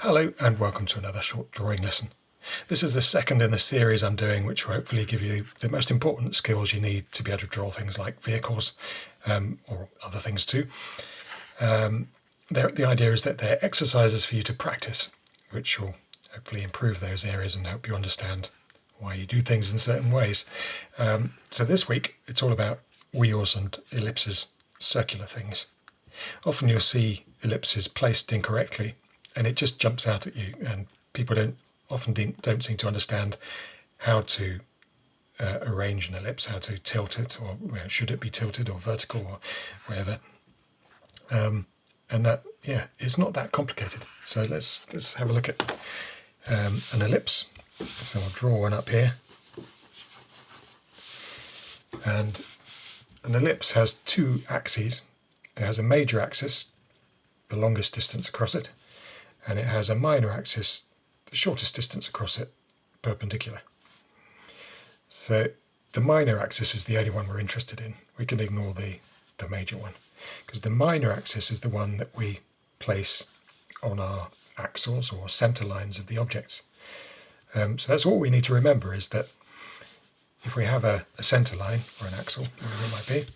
Hello and welcome to another short drawing lesson. This is the second in the series I'm doing, which will hopefully give you the most important skills you need to be able to draw things like vehicles or other things too. The idea is that they're exercises for you to practice, which will hopefully improve those areas and help you understand why you do things in certain ways. So this week it's all about wheels and ellipses, circular things. Often you'll see ellipses placed incorrectly and it just jumps out at you, and people don't seem to understand how to arrange an ellipse, how to tilt it, or should it be tilted or vertical or wherever. And that, it's not that complicated. So let's have a look at an ellipse. So I'll draw one up here. And an ellipse has two axes. It has a major axis, the longest distance across it, and it has a minor axis, the shortest distance across it, perpendicular. So the minor axis is the only one we're interested in. We can ignore the major one, because the minor axis is the one that we place on our axles or center lines of the objects. So that's all we need to remember, is that if we have a center line or an axle, whatever it might be,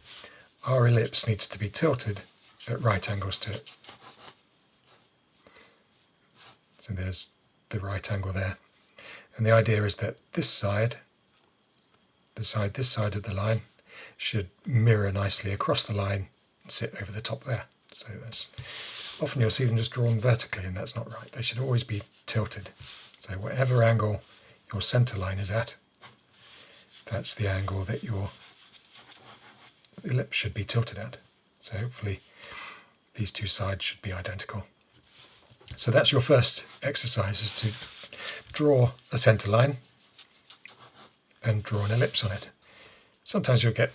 our ellipse needs to be tilted at right angles to it. So there's the right angle there. And the idea is that this side of the line should mirror nicely across the line and sit over the top there. So often you'll see them just drawn vertically, and that's not right. They should always be tilted. So whatever angle your center line is at, that's the angle that your ellipse should be tilted at. So hopefully these two sides should be identical. So that's your first exercise, is to draw a center line and draw an ellipse on it. Sometimes you'll get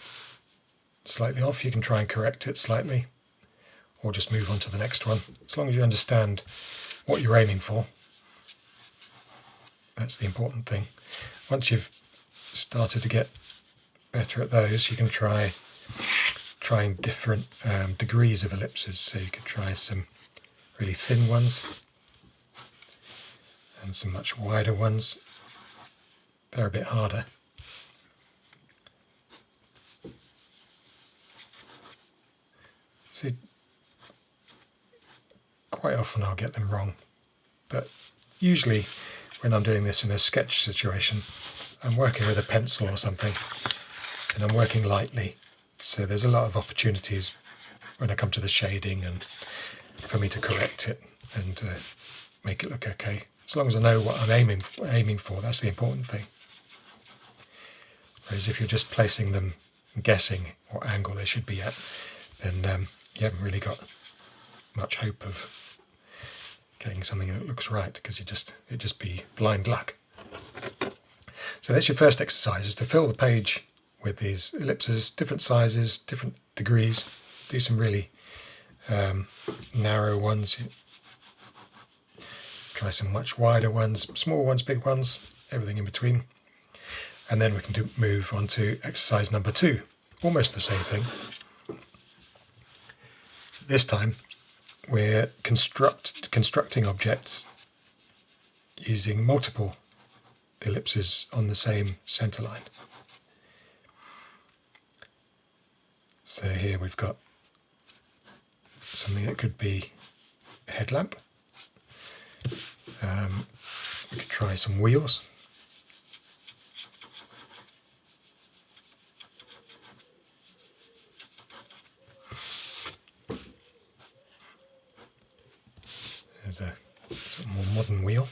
slightly off. You can try and correct it slightly, or just move on to the next one. As long as you understand what you're aiming for, that's the important thing. Once you've started to get better at those, you can trying different degrees of ellipses. So you could try some really thin ones and some much wider ones. They're a bit harder. See, quite often I'll get them wrong, but usually when I'm doing this in a sketch situation, I'm working with a pencil or something, and I'm working lightly, so there's a lot of opportunities when I come to the shading and for me to correct it and make it look okay. As long as I know what I'm aiming for, that's the important thing. Whereas if you're just placing them and guessing what angle they should be at, then you haven't really got much hope of getting something that looks right, because it'd just be blind luck. So that's your first exercise, is to fill the page with these ellipses, different sizes, different degrees. Do some really narrow ones. Try some much wider ones, small ones, big ones, everything in between. And then we can move on to exercise number 2. Almost the same thing. This time we're constructing objects using multiple ellipses on the same center line. So here we've got something that could be a headlamp. We could try some wheels. There's a sort of more modern wheel.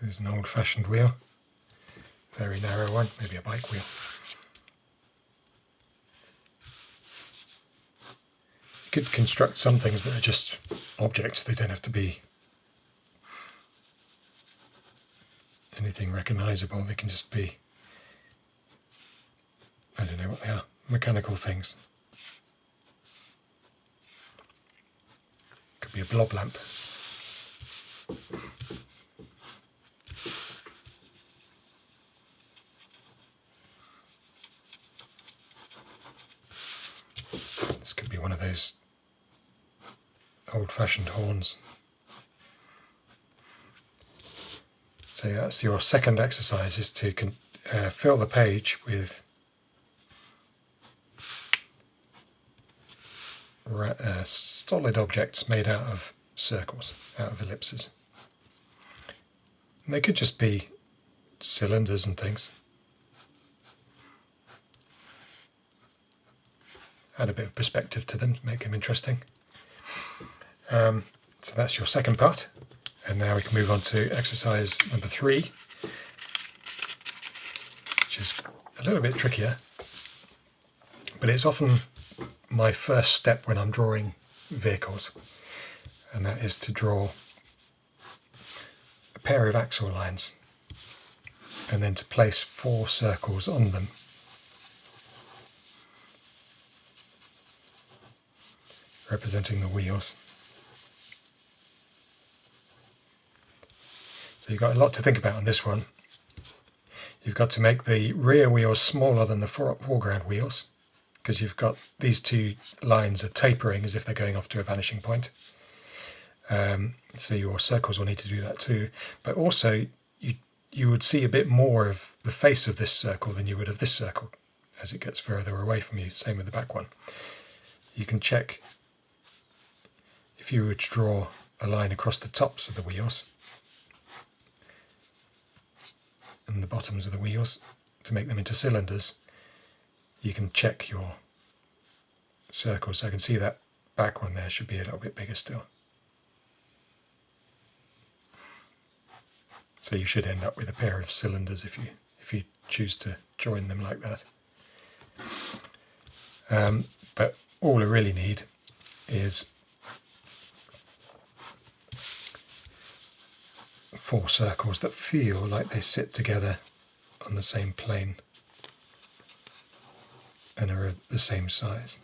There's an old-fashioned wheel, very narrow one, maybe a bike wheel. You could construct some things that are just objects. They don't have to be anything recognizable. They can just be, I don't know what they are, mechanical things. Could be a blob lamp. those old-fashioned horns. So that's your second exercise, is to fill the page with solid objects made out of circles, out of ellipses. And they could just be cylinders and things. Add a bit of perspective to them to make them interesting. So that's your second part. And now we can move on to exercise number 3, which is a little bit trickier, but it's often my first step when I'm drawing vehicles, and that is to draw a pair of axle lines and then to place 4 circles on them. Representing the wheels. So you've got a lot to think about on this one. You've got to make the rear wheels smaller than the foreground wheels, because you've got these 2 lines are tapering as if they're going off to a vanishing point. So your circles will need to do that too. But also you would see a bit more of the face of this circle than you would of this circle as it gets further away from you. Same with the back one. You can check if you were to draw a line across the tops of the wheels and the bottoms of the wheels to make them into cylinders, you can check your circles. So I can see that back one there should be a little bit bigger still. So you should end up with a pair of cylinders if you choose to join them like that. But all I really need is 4 circles that feel like they sit together on the same plane and are of the same size.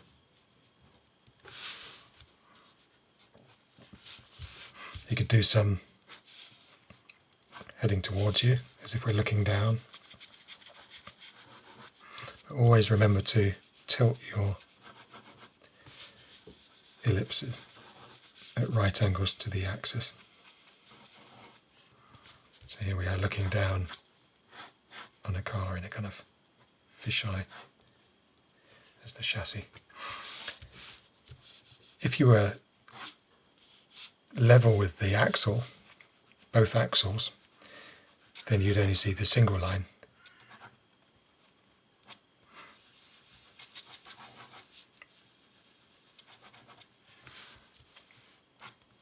You could do some heading towards you as if we're looking down. But always remember to tilt your ellipses at right angles to the axis. So here we are looking down on a car in a kind of fisheye as the chassis. If you were level with the axle, both axles, then you'd only see the single line.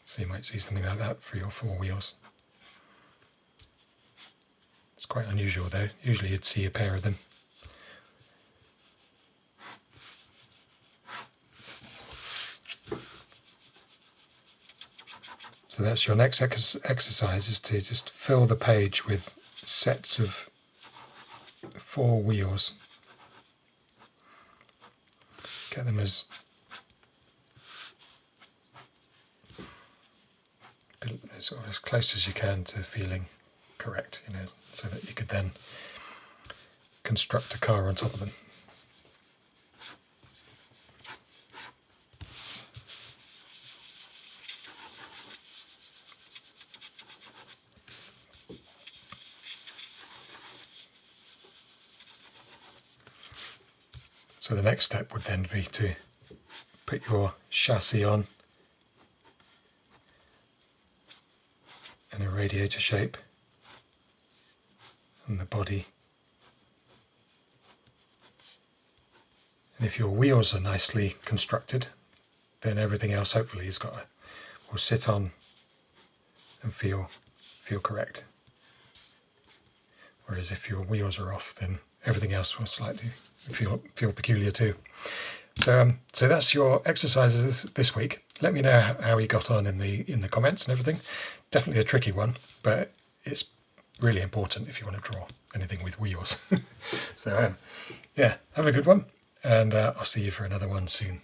So you might see something like that for your 4 wheels. It's quite unusual though. Usually you'd see a pair of them. So that's your next exercise, is to just fill the page with sets of 4 wheels. Get them as close as you can to feeling correct, so that you could then construct a car on top of them. So the next step would then be to put your chassis on in a radiator shape, and the body. And if your wheels are nicely constructed, then everything else hopefully will sit on and feel correct. Whereas if your wheels are off, then everything else will slightly feel peculiar too. So that's your exercises this week. Let me know how you got on in the comments and everything. Definitely a tricky one, but it's really important if you want to draw anything with wheels. So yeah, have a good one, and I'll see you for another one soon.